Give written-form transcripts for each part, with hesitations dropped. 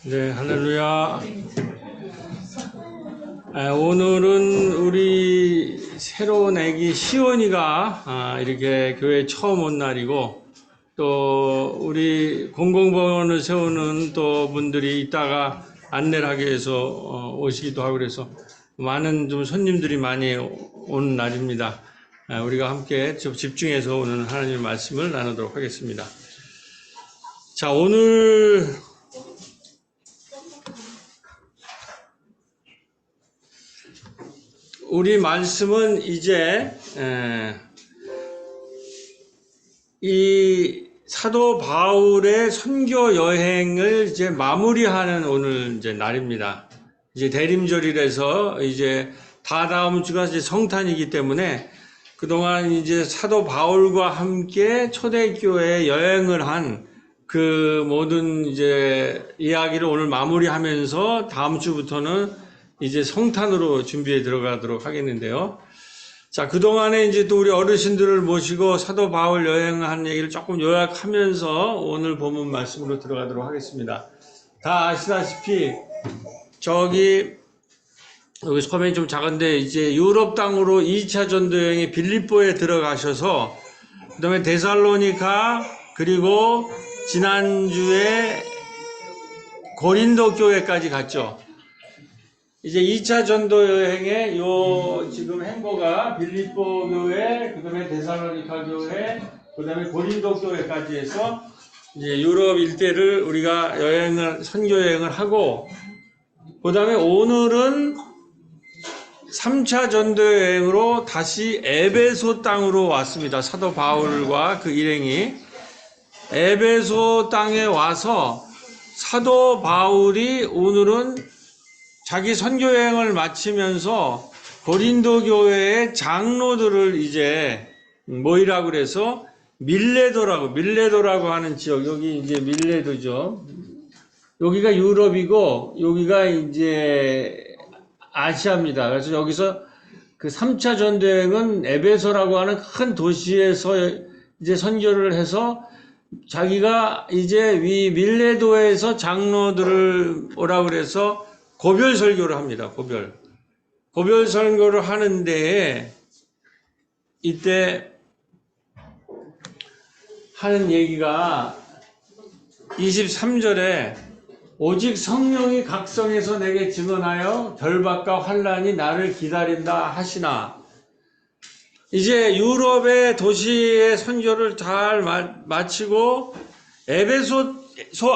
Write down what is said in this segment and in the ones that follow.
네, 할렐루야. 오늘은 우리 새로운 애기 시온이가 이렇게 교회 처음 온 날이고, 또 우리 공공병원을 세우는 또 분들이 이따가 안내를 하기 위해서 오시기도 하고 그래서 많은 좀 손님들이 많이 오는 날입니다. 우리가 함께 집중해서 오늘 하나님의 말씀을 나누도록 하겠습니다. 자, 오늘 우리 말씀은 이제 이 사도 바울의 선교 여행을 이제 마무리하는 오늘 이제 날입니다. 이제 대림절이라서 이제 다음 주가 이제 성탄이기 때문에 그동안 이제 사도 바울과 함께 초대교회 여행을 한 그 모든 이제 이야기를 오늘 마무리하면서 다음 주부터는 이제 성탄으로 준비해 들어가도록 하겠는데요. 자, 그동안에 이제 또 우리 어르신들을 모시고 사도 바울 여행한 얘기를 조금 요약하면서 오늘 본문 말씀으로 들어가도록 하겠습니다. 다 아시다시피 여기 화면이 좀 작은데 이제 유럽 땅으로 2차 전도 여행에 빌립보에 들어가셔서 그 다음에 데살로니가 그리고 지난주에 고린도 교회까지 갔죠. 이제 2차 전도 여행의 지금 행보가 빌립보 교회, 그 다음에 데살로니가 교회, 그 다음에 고린도 교회까지 해서 이제 유럽 일대를 우리가 선교 여행을 하고, 그 다음에 오늘은 3차 전도 여행으로 다시 에베소 땅으로 왔습니다. 사도 바울과 그 일행이. 에베소 땅에 와서 사도 바울이 오늘은 자기 선교 여행을 마치면서 고린도 교회의 장로들을 이제 모이라고 그래서 밀레도라고 하는 지역, 여기 이제 밀레도죠. 여기가 유럽이고 여기가 이제 아시아입니다. 그래서 여기서 그 3차 전도 여행은 에베소라고 하는 큰 도시에서 이제 선교를 해서 자기가 이제 밀레도에서 장로들을 오라고 그래서 고별 설교를 합니다. 고별 설교를 하는데 이때 하는 얘기가 23절에 오직 성령이 각성해서 내게 증언하여 결박과 환난이 나를 기다린다 하시나, 이제 유럽의 도시의 선교를 잘 마치고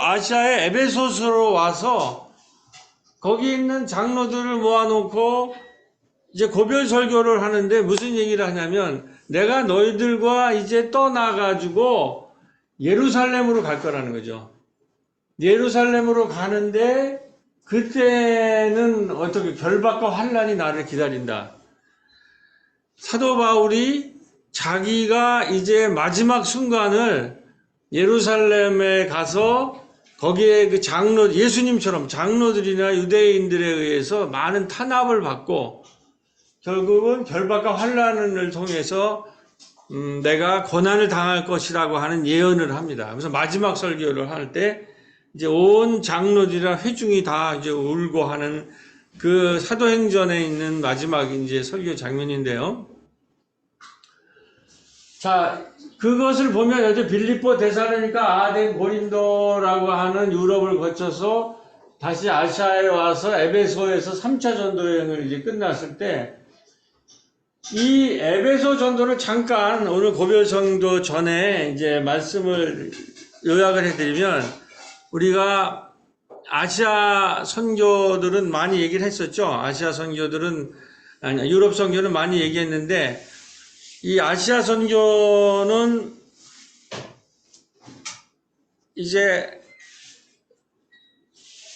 아시아의 에베소서로 와서 거기 있는 장로들을 모아놓고 이제 고별 설교를 하는데 무슨 얘기를 하냐면, 내가 너희들과 이제 떠나가지고 예루살렘으로 갈 거라는 거죠. 예루살렘으로 가는데 그때는 어떻게 결박과 환난이 나를 기다린다. 사도 바울이 자기가 이제 마지막 순간을 예루살렘에 가서 거기에 그 예수님처럼 장로들이나 유대인들에 의해서 많은 탄압을 받고 결국은 결박과 환난을 통해서 내가 고난을 당할 것이라고 하는 예언을 합니다. 그래서 마지막 설교를 할 때 이제 온 장로들이랑 회중이 다 이제 울고 하는 그 사도행전에 있는 마지막 이제 설교 장면인데요. 자, 그것을 보면 여기 빌립보, 데살로니가, 아덴, 고린도라고 하는 유럽을 거쳐서 다시 아시아에 와서 에베소에서 3차 전도 여행을 이제 끝났을 때, 이 에베소 전도를 잠깐 오늘 고별 전도 전에 이제 말씀을 요약을 해드리면, 우리가 아시아 선교들은 많이 얘기를 했었죠. 유럽 선교는 많이 얘기했는데, 이 아시아 선교는 이제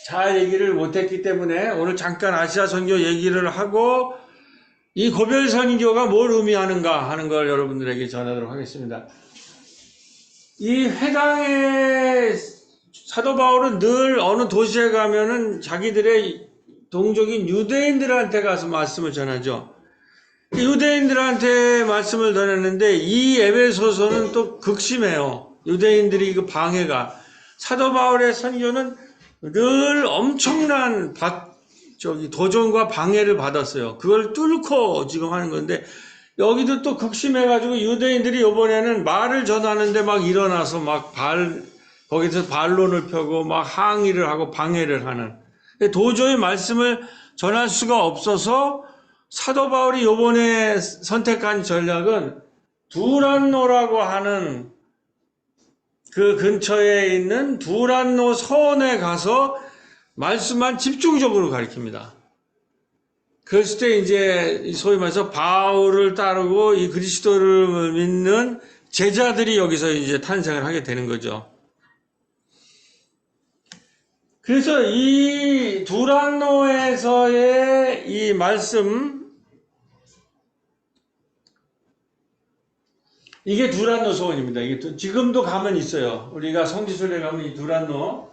잘 얘기를 못했기 때문에 오늘 잠깐 아시아 선교 얘기를 하고 이 고별 선교가 뭘 의미하는가 하는 걸 여러분들에게 전하도록 하겠습니다. 이 회당의 사도 바울은 늘 어느 도시에 가면은 자기들의 동족인 유대인들한테 가서 말씀을 전하죠. 유대인들한테 말씀을 전했는데 이 에베소서는 또 극심해요. 유대인들이 그 방해가. 사도 바울의 선교는 늘 엄청난 도전과 방해를 받았어요. 그걸 뚫고 지금 하는 건데, 여기도 또 극심해가지고 유대인들이 이번에는 말을 전하는데 막 일어나서 거기서 반론을 펴고 막 항의를 하고 방해를 하는. 도저히 말씀을 전할 수가 없어서 사도 바울이 이번에 선택한 전략은 두란노라고 하는 그 근처에 있는 두란노 서원에 가서 말씀만 집중적으로 가르칩니다. 그랬을 때 이제 소위 말해서 바울을 따르고 이 그리스도를 믿는 제자들이 여기서 이제 탄생을 하게 되는 거죠. 그래서 이 두란노에서의 이 말씀, 이게 두란노 소원입니다. 이게 지금도 가면 있어요. 우리가 성지순례 가면 이 두란노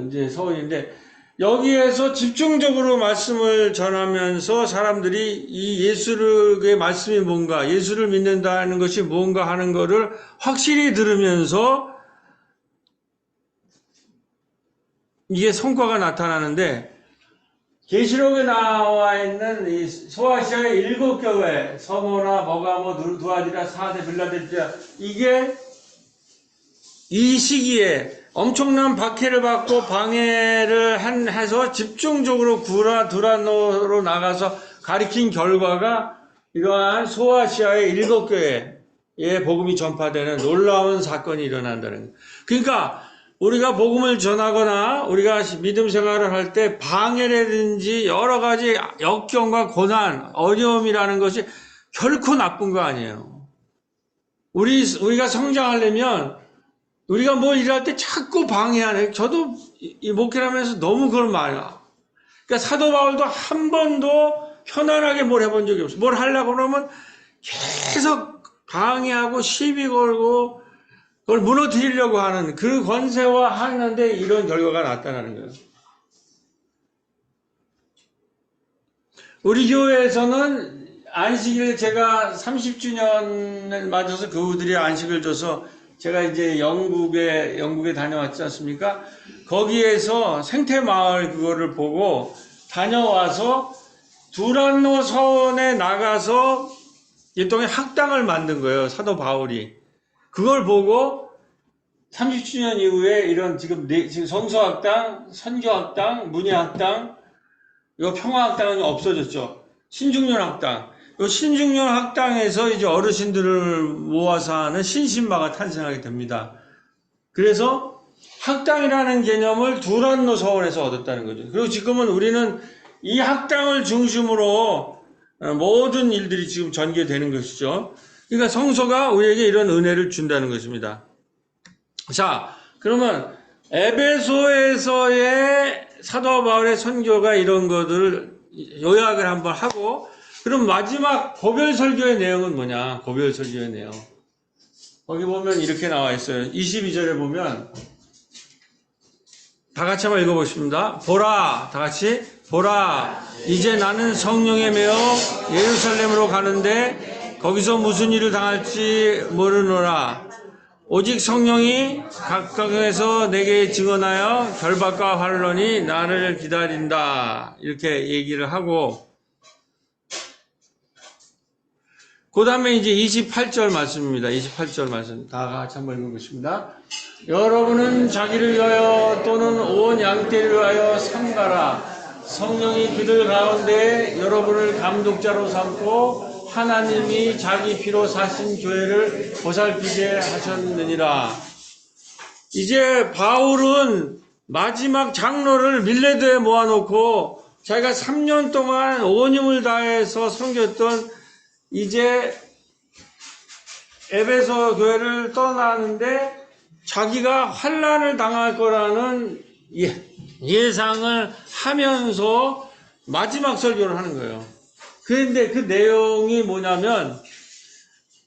이제 서원인데, 여기에서 집중적으로 말씀을 전하면서 사람들이 이 예수의 말씀이 뭔가, 예수를 믿는다는 것이 뭔가 하는 것을 확실히 들으면서 이게 성과가 나타나는데, 계시록에 나와 있는 이 소아시아의 7교회, 서모나, 버가모, 두아디라, 사데, 빌라델피아, 이게 이 시기에 엄청난 박해를 받고 방해를 해서 집중적으로 두란노로 나가서 가리킨 결과가 이러한 소아시아의 7교회에 복음이 전파되는 놀라운 사건이 일어난다는 거예요. 그러니까 우리가 복음을 전하거나 우리가 믿음 생활을 할 때 방해라든지 여러 가지 역경과 고난, 어려움이라는 것이 결코 나쁜 거 아니에요. 우리가 성장하려면 우리가 뭘 일할 때 자꾸 방해하네. 저도 이 목회를 하면서 너무 그걸 많아요. 그러니까 사도 바울도 한 번도 편안하게 뭘 해본 적이 없어요. 뭘 하려고 그러면 계속 방해하고 시비 걸고 그걸 무너뜨리려고 하는 그 권세와 하는데 이런 결과가 나타나는 거예요. 우리 교회에서는 안식일 제가 30주년을 맞아서 교우들이 안식을 줘서 제가 이제 영국에 다녀왔지 않습니까? 거기에서 생태마을 그거를 보고 다녀와서 두란노 서원에 나가서 일종의 학당을 만든 거예요. 사도 바울이. 그걸 보고 30주년 이후에 이런 지금 성서학당, 선교학당, 문예학당, 이거 평화학당은 없어졌죠. 신중년학당. 이 신중년학당에서 이제 어르신들을 모아서 하는 신신마가 탄생하게 됩니다. 그래서 학당이라는 개념을 두란노 서원에서 얻었다는 거죠. 그리고 지금은 우리는 이 학당을 중심으로 모든 일들이 지금 전개되는 것이죠. 그러니까 성서가 우리에게 이런 은혜를 준다는 것입니다. 자, 그러면 에베소에서의 사도 바울의 선교가 이런 것들을 요약을 한번 하고, 그럼 마지막 고별 설교의 내용은 뭐냐? 고별 설교의 내용. 거기 보면 이렇게 나와 있어요. 22절에 보면 다 같이 한번 읽어보십니다. 보라, 다 같이 보라, 이제 나는 성령에 매어 예루살렘으로 가는데 거기서 무슨 일을 당할지 모르노라. 오직 성령이 각각에서 내게 증언하여 결박과 환난이 나를 기다린다. 이렇게 얘기를 하고, 그 다음에 이제 28절 말씀입니다. 28절 말씀. 다 같이 한번 읽어보십니다. 여러분은 자기를 위하여 또는 온 양떼를 위하여 삼가라. 성령이 그들 가운데 여러분을 감독자로 삼고 하나님이 자기 피로 사신 교회를 보살피게 하셨느니라. 이제 바울은 마지막 장로를 밀레드에 모아놓고 자기가 3년 동안 온 힘을 다해서 섬겼던 이제 에베소 교회를 떠나는데 자기가 환난을 당할 거라는 예상을 하면서 마지막 설교를 하는 거예요. 그런데 그 내용이 뭐냐면,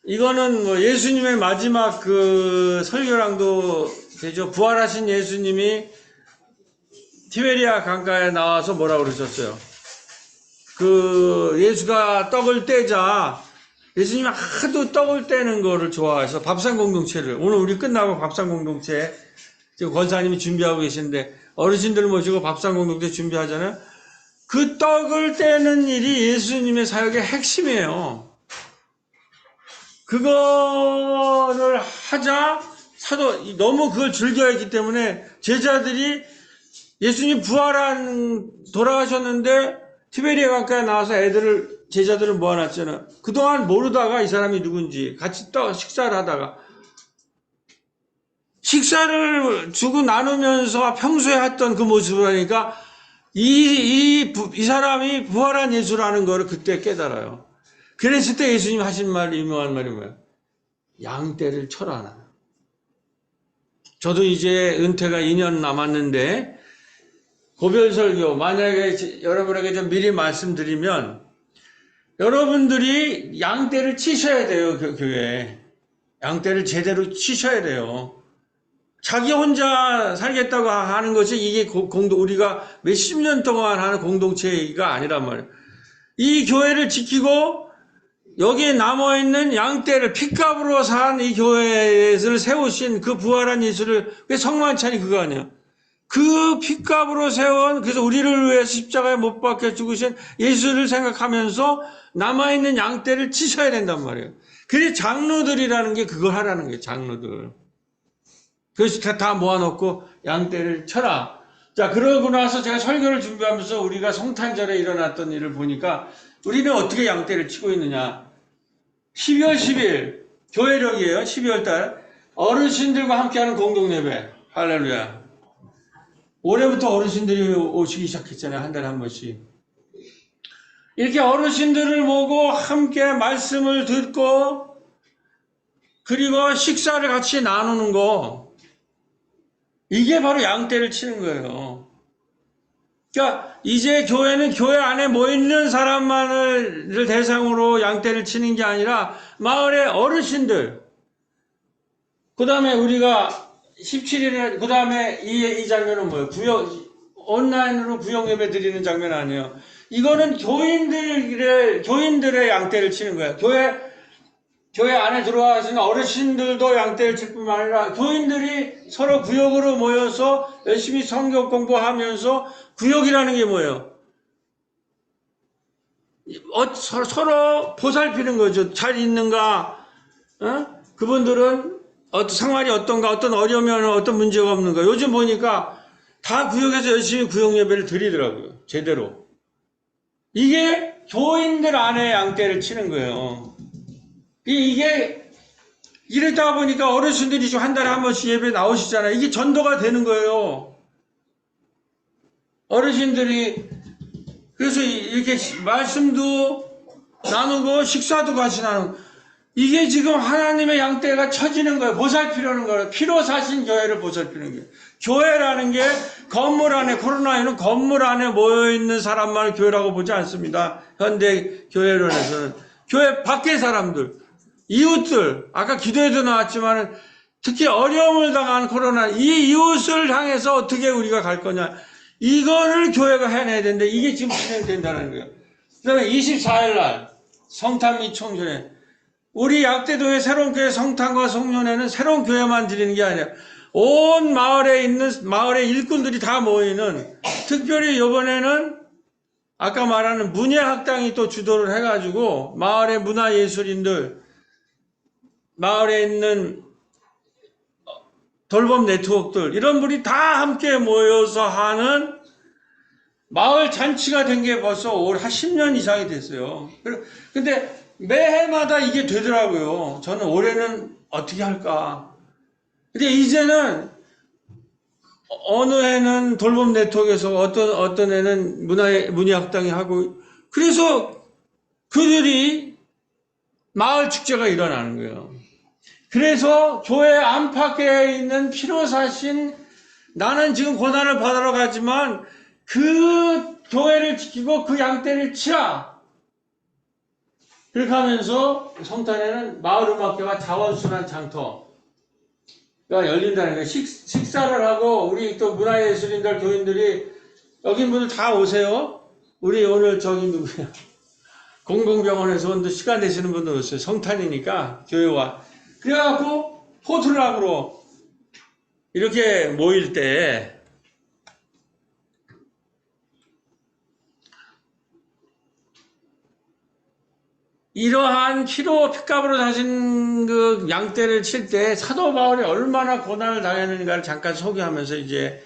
이거는 뭐 예수님의 마지막 그 설교랑도 되죠. 부활하신 예수님이 티베리아 강가에 나와서 뭐라고 그러셨어요? 그 예수가 떡을 떼자 예수님이 하도 떡을 떼는 거를 좋아해서 밥상 공동체를 오늘 우리 끝나고 밥상 공동체 지금 권사님이 준비하고 계시는데 어르신들 모시고 밥상 공동체 준비하잖아요. 그 떡을 떼는 일이 예수님의 사역의 핵심이에요. 그거를 하자 사도 너무 그걸 즐겨했기 때문에 제자들이 예수님 돌아가셨는데 티베리아 강가에 나와서 제자들을 모아놨잖아요. 그동안 모르다가 이 사람이 누군지 같이 식사를 하다가 식사를 주고 나누면서 평소에 했던 그 모습을 하니까 이 사람이 부활한 예수라는 거를 그때 깨달아요. 그랬을 때 예수님 하신 유명한 말이 뭐예요? 양떼를 쳐라. 저도 이제 은퇴가 2년 남았는데 고별설교 만약에 여러분에게 좀 미리 말씀드리면 여러분들이 양떼를 치셔야 돼요. 교회에. 양떼를 제대로 치셔야 돼요. 자기 혼자 살겠다고 하는 것이 이게 우리가 몇십 년 동안 하는 공동체가 아니란 말이에요. 이 교회를 지키고 여기에 남아있는 양떼를 핏값으로 산 이 교회를 세우신 그 부활한 예수를 왜 성만찬이 그거 아니에요? 그 핏값으로 세운 그래서 우리를 위해 십자가에 못 박혀 죽으신 예수를 생각하면서 남아있는 양떼를 치셔야 된단 말이에요. 그래서 장로들이라는 게 그걸 하라는 거예요. 장로들. 그래서 다 모아놓고 양떼를 쳐라. 자, 그러고 나서 제가 설교를 준비하면서 우리가 성탄절에 일어났던 일을 보니까 우리는 어떻게 양떼를 치고 있느냐. 12월 10일 교회력이에요. 12월 달 어르신들과 함께하는 공동예배. 할렐루야. 올해부터 어르신들이 오시기 시작했잖아요. 한 달에 한 번씩. 이렇게 어르신들을 모고 함께 말씀을 듣고 그리고 식사를 같이 나누는 거 이게 바로 양떼를 치는 거예요. 그러니까 이제 교회는 교회 안에 모이는 사람만을 대상으로 양떼를 치는 게 아니라 마을의 어르신들 그 다음에 우리가 17일에 그 다음에 이 장면은 뭐예요? 온라인으로 구역 예배 드리는 장면 아니에요. 이거는 교인들의 양떼를 치는 거예요. 교회 안에 들어와서 어르신들도 양떼를 칠 뿐만 아니라 교인들이 서로 구역으로 모여서 열심히 성경 공부하면서 구역이라는 게 뭐예요? 서로 보살피는 거죠. 잘 있는가? 그분들은 생활이 어떤가? 어떤 어려움이 어떤 문제가 없는가? 요즘 보니까 다 구역에서 열심히 구역 예배를 드리더라고요. 제대로. 이게 교인들 안에 양떼를 치는 거예요. 이게 이러다 보니까 어르신들이 한 달에 한 번씩 예배 나오시잖아요. 이게 전도가 되는 거예요. 어르신들이 그래서 이렇게 말씀도 나누고 식사도 같이 나누고 이게 지금 하나님의 양떼가 쳐지는 거예요. 보살피려는 거예요. 피로 사신 교회를 보살피는 거예요. 교회라는 게 건물 안에 코로나에는 건물 안에 모여있는 사람만을 교회라고 보지 않습니다. 현대 교회론에서는 교회 밖의 사람들 이웃들 아까 기도에도 나왔지만 특히 어려움을 당한 코로나 이 이웃을 향해서 어떻게 우리가 갈 거냐 이거를 교회가 해내야 되는데 이게 지금 진행된다는 거예요. 그 다음에 24일 날 성탄 및 청소년 우리 약대도의 새로운 교회 성탄과 송년회는 새로운 교회만 드리는 게 아니라 온 마을에 있는 마을의 일꾼들이 다 모이는 특별히 이번에는 아까 말하는 문예학당이 또 주도를 해가지고 마을의 문화예술인들 마을에 있는 돌봄 네트워크들 이런 분이 다 함께 모여서 하는 마을 잔치가 된 게 벌써 올 한 10년 이상이 됐어요. 근데 매해마다 이게 되더라고요. 저는 올해는 어떻게 할까. 근데 이제는 어느 해는 돌봄 네트워크에서 어떤 애는 문예학당이 하고 그래서 그들이 마을 축제가 일어나는 거예요. 그래서 교회 안팎에 있는 피로 사신 나는 지금 고난을 받으러 가지만 그 교회를 지키고 그 양떼를 치라. 그렇게 하면서 성탄에는 마을음악회와 자원순환 장터가 열린다는 거예요. 식사를 하고 우리 또 문화예술인들 교인들이 여기 분들 다 오세요. 우리 오늘 저기 누구야? 공공병원에서 오늘 시간 되시는 분들 오셨어요. 성탄이니까 교회와. 그래갖고 포트락으로 이렇게 모일 때 이러한 피로 핏값으로 다신 그 양떼를 칠 때 사도 바울이 얼마나 고난을 당했는가를 잠깐 소개하면서 이제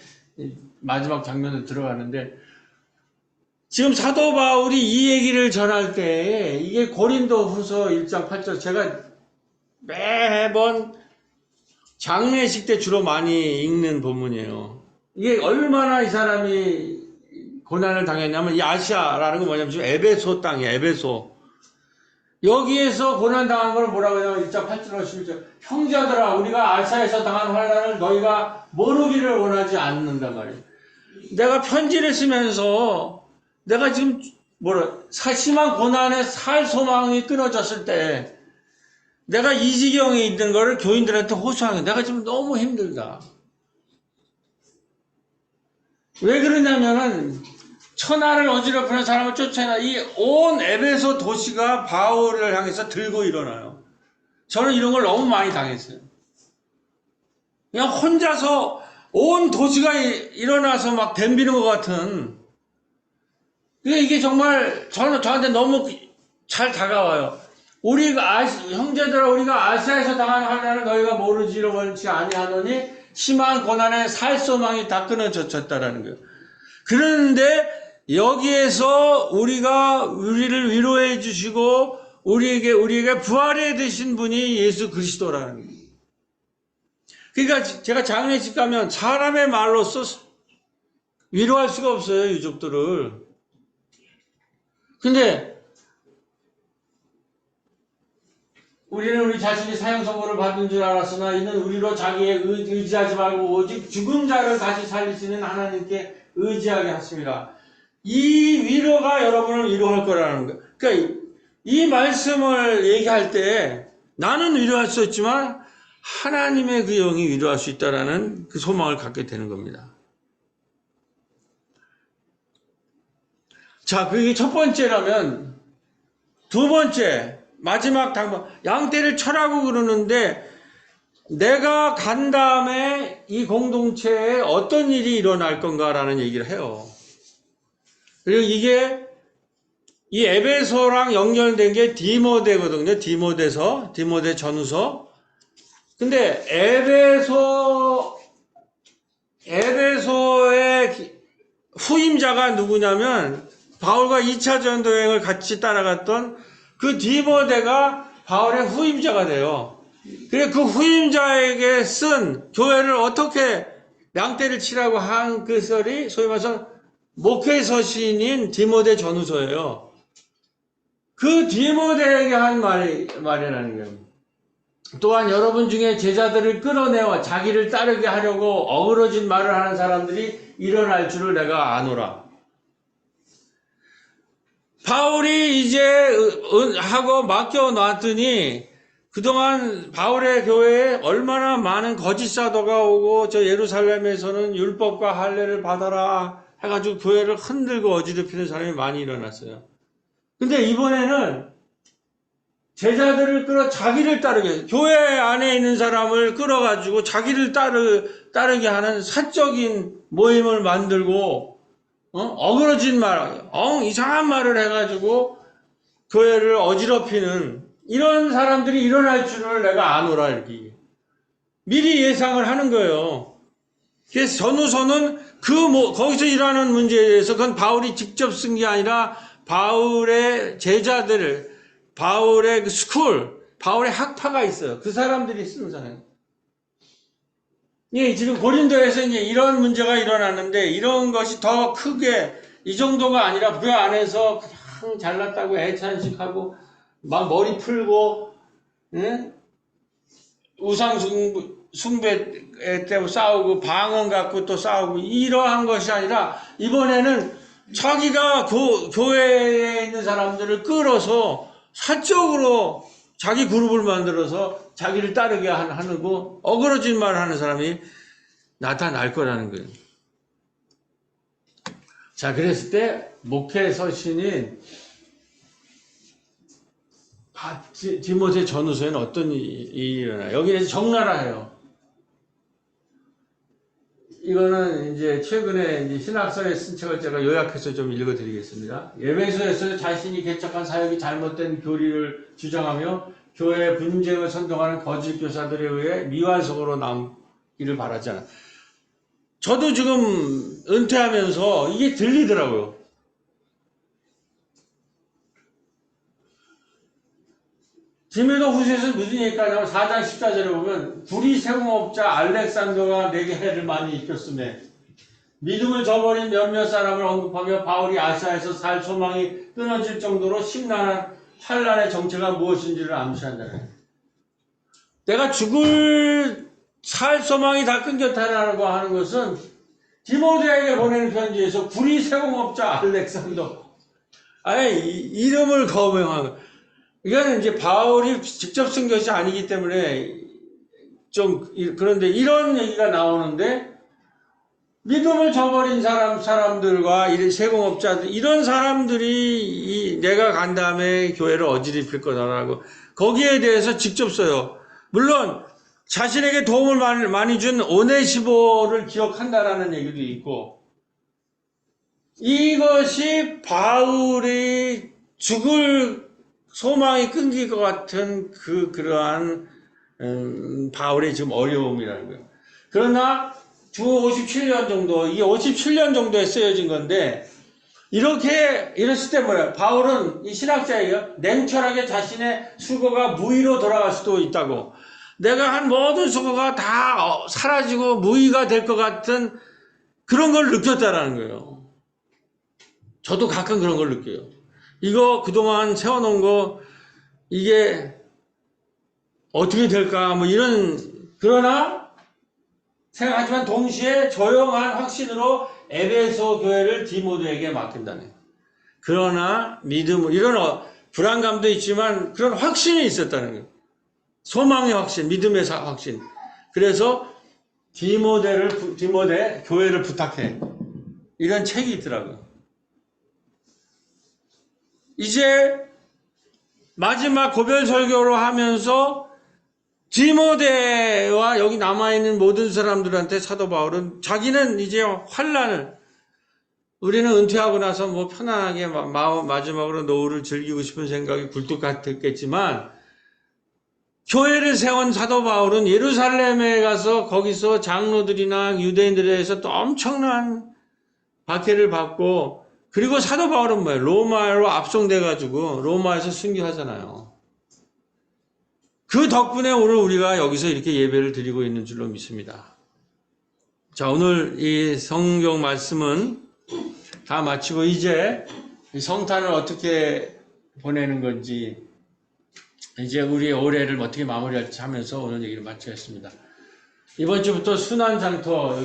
마지막 장면으로 들어가는데, 지금 사도 바울이 이 얘기를 전할 때 이게 고린도 후서 1장 8절, 제가 매번 장례식 때 주로 많이 읽는 본문이에요. 이게 얼마나 이 사람이 고난을 당했냐면, 이 아시아라는 건 뭐냐면 지금 에베소 땅이에요. 에베소. 여기에서 고난당한 걸 뭐라고 하냐면 1장 8절 11절, 형제들아 우리가 아시아에서 당한 환난을 너희가 모르기를 원하지 않는단 말이에요. 내가 편지를 쓰면서 내가 지금 심한 고난에 살 소망이 끊어졌을 때 내가 이 지경에 있는 거를 교인들한테 호소하는 거예요. 내가 지금 너무 힘들다. 왜 그러냐면은 천하를 어지럽히는 사람을 쫓아내나 이 온 에베소 도시가 바울을 향해서 들고 일어나요. 저는 이런 걸 너무 많이 당했어요. 그냥 혼자서 온 도시가 일어나서 막 덤비는 것 같은. 이게 정말 저한테 너무 잘 다가와요. 형제들아 우리가 아시아에서 당한 환난을 너희가 모르지 원치 아니하노니 심한 고난에 살 소망이 다 끊어졌다라는 거예요. 그런데 여기에서 우리를 위로해 주시고 우리에게 부활해 되신 분이 예수 그리스도라는 거예요. 그러니까 제가 장례식 가면 사람의 말로써 위로할 수가 없어요, 유족들을. 근데 우리는 우리 자신이 사형 선고를 받은 줄 알았으나 이는 우리로 자기에 의지하지 말고 오직 죽은 자를 다시 살리시는 하나님께 의지하게 하십니다. 이 위로가 여러분을 위로할 거라는 거예요. 그러니까 이 말씀을 얘기할 때 나는 위로할 수 없지만 하나님의 그 영이 위로할 수 있다라는 그 소망을 갖게 되는 겁니다. 자, 그게 첫 번째라면, 두 번째, 마지막 당번, 양떼를 쳐라고 그러는데 내가 간 다음에 이 공동체에 어떤 일이 일어날 건가라는 얘기를 해요. 그리고 이게 이 에베소랑 연결된 게 디모데거든요. 디모데 전후서. 근데 에베소의 후임자가 누구냐면 바울과 2차 전도 여행을 같이 따라갔던 그 디모데가 바울의 후임자가 돼요. 그래 그 후임자에게 쓴 교회를 어떻게 양떼를 치라고 한 그 설이 소위 말해서 목회서신인 디모데 전후서예요. 그 디모데에게 한 말이라는 거예요. 또한 여러분 중에 제자들을 끌어내와 자기를 따르게 하려고 어그러진 말을 하는 사람들이 일어날 줄을 내가 아노라. 바울이 이제 하고 맡겨놨더니 그동안 바울의 교회에 얼마나 많은 거짓 사도가 오고 저 예루살렘에서는 율법과 할례를 받아라 해가지고 교회를 흔들고 어지럽히는 사람이 많이 일어났어요. 근데 이번에는 제자들을 자기를 따르게, 교회 안에 있는 사람을 끌어가지고 자기를 따르게 하는 사적인 모임을 만들고, 어그러진 말, 이상한 말을 해가지고 교회를 어지럽히는 이런 사람들이 일어날 줄을 내가 아노라, 이렇게. 미리 예상을 하는 거예요. 그래서 전후서는 거기서 일어나는 문제에 대해서 그건 바울이 직접 쓴 게 아니라 바울의 제자들, 바울의 그 스쿨, 바울의 학파가 있어요. 그 사람들이 쓴 사람. 예, 지금 고린도에서 이제 이런 문제가 일어났는데 이런 것이 더 크게 이 정도가 아니라 그 안에서 그냥 잘났다고 애찬식하고 막 머리 풀고 우상 숭배 때문에 싸우고 방언 갖고 또 싸우고 이러한 것이 아니라 이번에는 자기가 교회에 있는 사람들을 끌어서 사적으로 자기 그룹을 만들어서 자기를 따르게 하는 거 어그러진 말을 하는 사람이 나타날 거라는 거예요. 자, 그랬을 때 목회 서신인 디모데 전후서에는 어떤 일이 일어나요? 여기에서 적나라해요. 이거는 이제 최근에 이제 신학서에 쓴 책을 제가 요약해서 좀 읽어드리겠습니다. 에베소에서 자신이 개척한 사역이 잘못된 교리를 주장하며 교회 분쟁을 선동하는 거짓 교사들에 의해 미완성으로 남기를 바라잖아요. 저도 지금 은퇴하면서 이게 들리더라고요. 디모데 후서에서는 무슨 얘기가 나오면 4장 14절에 보면 구리 세공업자 알렉산더가 내게 해를 많이 입혔으며 믿음을 저버린 몇몇 사람을 언급하며 바울이 아시아에서 살 소망이 끊어질 정도로 심란한 환란의 정체가 무엇인지를 암시한다네. 내가 살 소망이 다 끊겼다라고 하는 것은 디모데에게 보내는 편지에서 구리 세공업자 알렉산더, 아예 이름을 거명한 거. 이거는 이제 바울이 직접 쓴 것이 아니기 때문에 그런데 이런 얘기가 나오는데, 믿음을 저버린 사람들과 세공업자들, 이런 사람들이 내가 간 다음에 교회를 어지럽힐 거다라고 거기에 대해서 직접 써요. 물론 자신에게 도움을 많이 준 오네시보를 기억한다라는 얘기도 있고, 이것이 바울이 죽을 소망이 끊길 것 같은 그러한 바울의 지금 어려움이라는 거예요. 그러나 주 57년 정도, 이게 57년 정도에 쓰여진 건데, 이랬을 때 뭐예요? 바울은 이 신학자예요. 냉철하게 자신의 수고가 무의로 돌아갈 수도 있다고. 내가 한 모든 수고가 다 사라지고 무의가 될 것 같은 그런 걸 느꼈다라는 거예요. 저도 가끔 그런 걸 느껴요. 이거 그동안 세워놓은 거 이게 어떻게 될까 뭐 그러나 생각하지만 동시에 조용한 확신으로 에베소 교회를 디모데에게 맡긴다네. 그러나 이런 불안감도 있지만 그런 확신이 있었다는 거예요. 소망의 확신, 믿음의 확신. 그래서 디모데 교회를 부탁해. 이런 책이 있더라고요. 이제 마지막 고별 설교로 하면서 디모데와 여기 남아있는 모든 사람들한테 사도 바울은 자기는 이제 우리는 은퇴하고 나서 뭐 편안하게 마지막으로 노후를 즐기고 싶은 생각이 굴뚝 같았겠지만, 교회를 세운 사도 바울은 예루살렘에 가서 거기서 장로들이나 유대인들에 대해서 또 엄청난 박해를 받고, 그리고 사도 바울은 뭐예요? 로마로 압송돼가지고 로마에서 순교하잖아요. 그 덕분에 오늘 우리가 여기서 이렇게 예배를 드리고 있는 줄로 믿습니다. 자, 오늘 이 성경 말씀은 다 마치고 이제 이 성탄을 어떻게 보내는 건지, 이제 우리의 올해를 어떻게 마무리할지 하면서 오늘 얘기를 마치겠습니다. 이번 주부터 순환장터,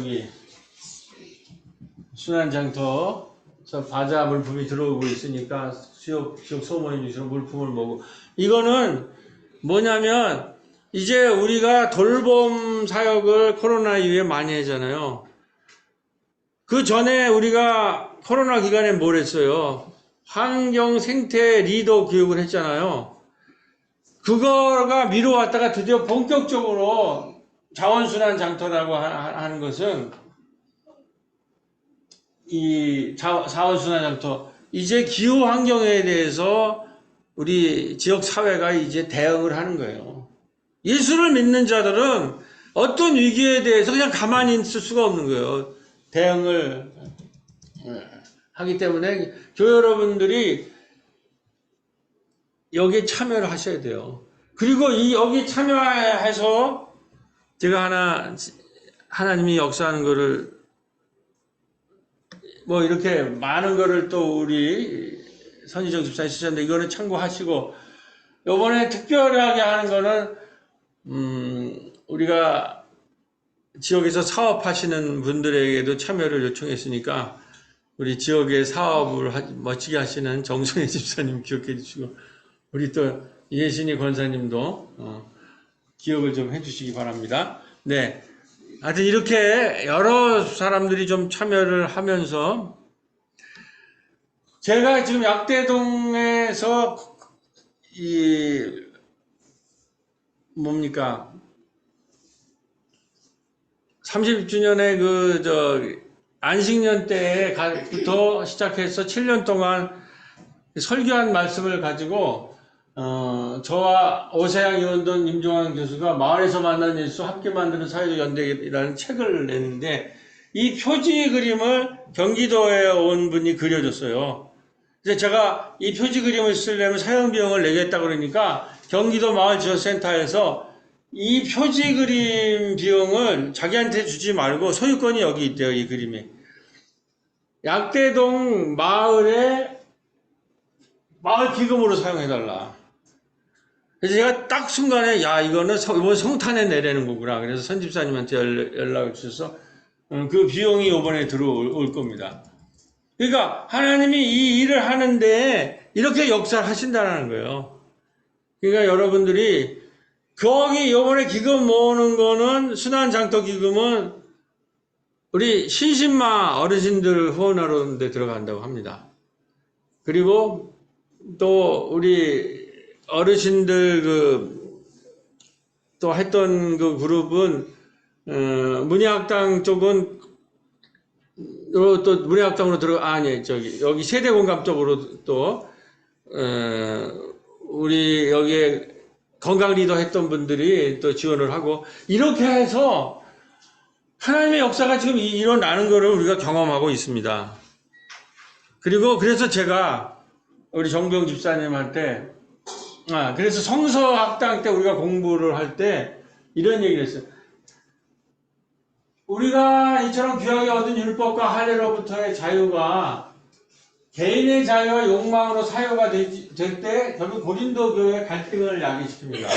순환장터 바자 물품이 들어오고 있으니까 지역 소모임 주시는 물품을 먹고, 이거는 뭐냐면 이제 우리가 돌봄 사역을 코로나 이후에 많이 하잖아요. 그 전에 우리가 코로나 기간에 뭘 했어요? 환경 생태 리더 교육을 했잖아요. 그거가 미뤄왔다가 드디어 본격적으로 자원순환 장터라고 하는 것은, 이 자원순환 장터, 이제 기후 환경에 대해서 우리 지역 사회가 이제 대응을 하는 거예요. 예수를 믿는 자들은 어떤 위기에 대해서 그냥 가만히 있을 수가 없는 거예요. 대응을 하기 때문에 교회 여러분들이 여기에 참여를 하셔야 돼요. 그리고 여기 참여해서 제가 하나님이 역사하는 거를 뭐 이렇게 많은 거를 또 우리 선희정 집사님 쓰셨는데, 이거는 참고하시고, 요번에 특별하게 하는 거는 우리가 지역에서 사업하시는 분들에게도 참여를 요청했으니까 우리 지역의 사업을 멋지게 하시는 정선희 집사님 기억해 주시고, 우리 또 예신이 권사님도 기억을 좀 해주시기 바랍니다. 네, 하여튼 이렇게 여러 사람들이 좀 참여를 하면서 제가 지금 약대동에서 뭡니까? 30주년의 안식년 때부터 시작해서 7년 동안 설교한 말씀을 가지고, 저와 오세양 의원don 임종환 교수가 마을에서 만난 예수 함께 만드는 사회적 연대라는 책을 냈는데, 이 표지 그림을 경기도에 온 분이 그려줬어요. 그래서 제가 이 표지 그림을 쓰려면 사용 비용을 내겠다 그러니까 경기도 마을지원센터에서 이 표지 그림 비용을 자기한테 주지 말고 소유권이 여기 있대요, 이 그림이. 약대동 마을 기금으로 사용해달라. 그래서 제가 딱 순간에, 야, 이거는 성탄에 내라는 거구나. 그래서 선집사님한테 연락을 주셔서, 그 비용이 이번에 들어올 겁니다. 그러니까 하나님이 이 일을 하는데 이렇게 역사를 하신다는 거예요. 그러니까 여러분들이 거기 이번에 기금 모으는 거는 순환장터 기금은 우리 신신마 어르신들 후원하는 데 들어간다고 합니다. 그리고 또 우리 어르신들 또 했던 그 그룹은 문예학당 쪽은 또 문예학당으로 여기 세대공감 쪽으로 또 우리 여기에 건강 리더 했던 분들이 또 지원을 하고, 이렇게 해서 하나님의 역사가 지금 일어나는 것을 우리가 경험하고 있습니다. 그리고 그래서 제가 우리 정병 집사님한테, 그래서 성서학당 때 우리가 공부를 할 때 이런 얘기를 했어요. 우리가 이처럼 귀하게 얻은 율법과 할례로부터의 자유가 개인의 자유와 욕망으로 사유가 될 때 결국 고린도 교회의 갈등을 야기시킵니다.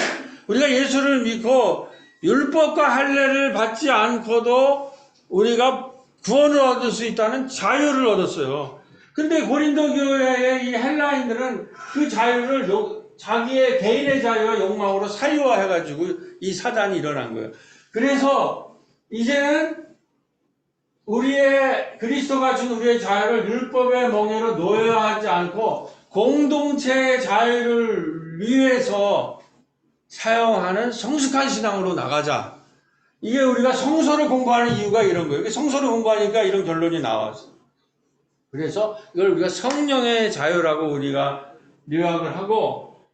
우리가 예수를 믿고 율법과 할례를 받지 않고도 우리가 구원을 얻을 수 있다는 자유를 얻었어요. 근데 고린도 교회의 이 헬라인들은 그 자유를 자기의 개인의 자유와 욕망으로 사유화해가지고 이 사단이 일어난 거예요. 그래서 이제는 그리스도가 준 우리의 자유를 율법의 멍에로 노예화하지 않고 공동체의 자유를 위해서 사용하는 성숙한 신앙으로 나가자. 이게 우리가 성서를 공부하는 이유가 이런 거예요. 성서를 공부하니까 이런 결론이 나왔어요. 그래서 이걸 우리가 성령의 자유라고 우리가 요약을 하고,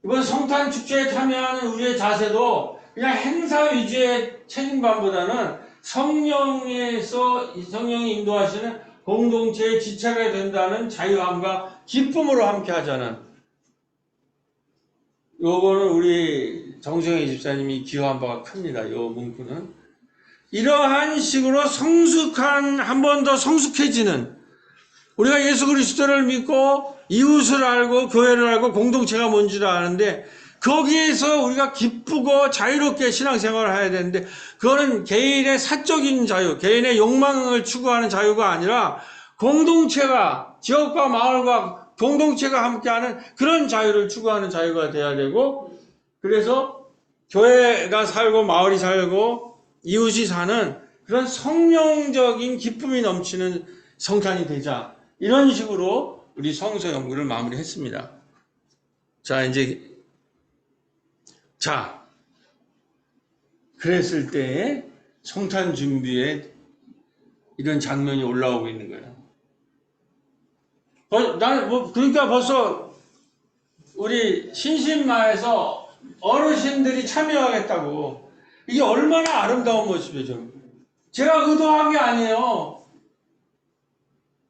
이번 성탄 축제에 참여하는 우리의 자세도 그냥 행사 위주의 책임감보다는 성령이 인도하시는 공동체의 지체가 된다는 자유함과 기쁨으로 함께 하자는, 요거는 우리 정성희 집사님이 기여한 바가 큽니다. 요 문구는. 이러한 식으로 한 번 더 성숙해지는, 우리가 예수 그리스도를 믿고 이웃을 알고 교회를 알고 공동체가 뭔지를 아는데, 거기에서 우리가 기쁘고 자유롭게 신앙생활을 해야 되는데, 그거는 개인의 사적인 자유, 개인의 욕망을 추구하는 자유가 아니라 공동체가, 지역과 마을과 공동체가 함께하는 그런 자유를 추구하는 자유가 돼야 되고, 그래서 교회가 살고 마을이 살고 이웃이 사는 그런 성령적인 기쁨이 넘치는 성탄이 되자, 이런 식으로 우리 성서 연구를 마무리했습니다. 그랬을 때에 성탄 준비에 이런 장면이 올라오고 있는 거예요. 그러니까 벌써 우리 신신마에서 어르신들이 참여하겠다고. 이게 얼마나 아름다운 모습이죠. 제가 의도한 게 아니에요.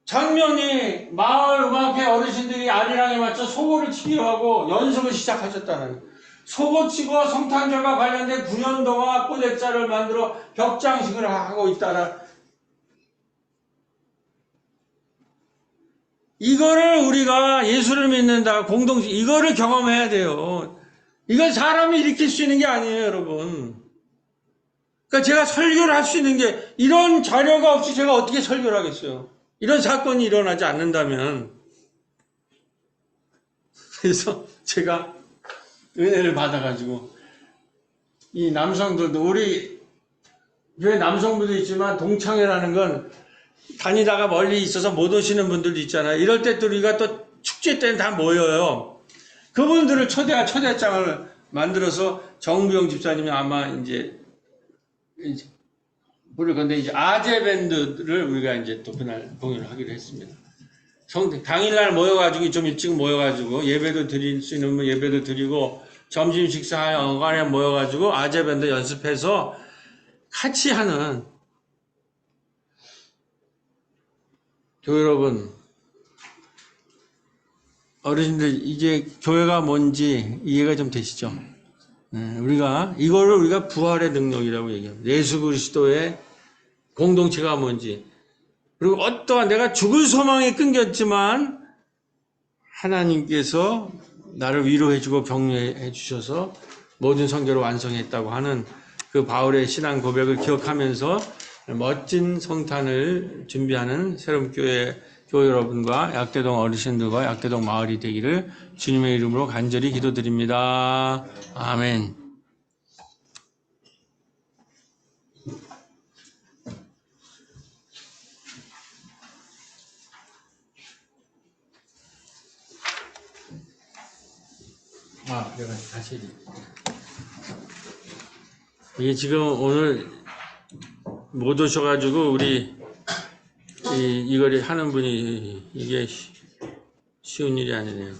장면이 마을 음악회 어르신들이 아리랑에 맞춰 소고를 치기로 하고 연습을 시작하셨다는 거예요. 소고 치고 성탄절과 관련된 구연동화 꼬대자를 만들어 벽장식을 하고 있다라. 이거를 우리가 예수를 믿는다, 공동체, 이거를 경험해야 돼요. 이건 사람이 일으킬 수 있는 게 아니에요, 여러분. 그러니까 제가 설교를 할 수 있는 게, 이런 자료가 없이 제가 어떻게 설교를 하겠어요? 이런 사건이 일어나지 않는다면. 그래서 제가 은혜를 받아가지고, 이 남성들도, 우리 교회 남성분도 있지만 동창회라는 건 다니다가 멀리 있어서 못 오시는 분들도 있잖아요. 이럴 때 또 우리가 또 축제 때는 다 모여요. 그분들을 초대장을 만들어서 정부영 집사님이 아마 이제 부를 건데, 이제 아재 밴드를 우리가 이제 또 그날 공연을 하기로 했습니다. 당일날 모여가지고 좀 일찍 모여가지고 예배도 드릴 수 있는 예배도 드리고 점심 식사할 어간에 모여가지고 아재 밴드 연습해서 같이 하는, 교회 여러분, 어르신들 이제 교회가 뭔지 이해가 좀 되시죠? 우리가 부활의 능력이라고 얘기합니다. 예수 그리스도의 공동체가 뭔지, 그리고 어떠한 내가 죽을 소망이 끊겼지만 하나님께서 나를 위로해주고 격려해 주셔서 모든 성결을 완성했다고 하는 그 바울의 신앙 고백을 기억하면서 멋진 성탄을 준비하는 새로운 교회 여러분과 약대동 어르신들과 약대동 마을이 되기를 주님의 이름으로 간절히 기도드립니다. 아멘. 내가 다시 이게 지금 오늘 못 오셔가지고 우리 이걸 하는 분이 이게 쉬운 일이 아니네요.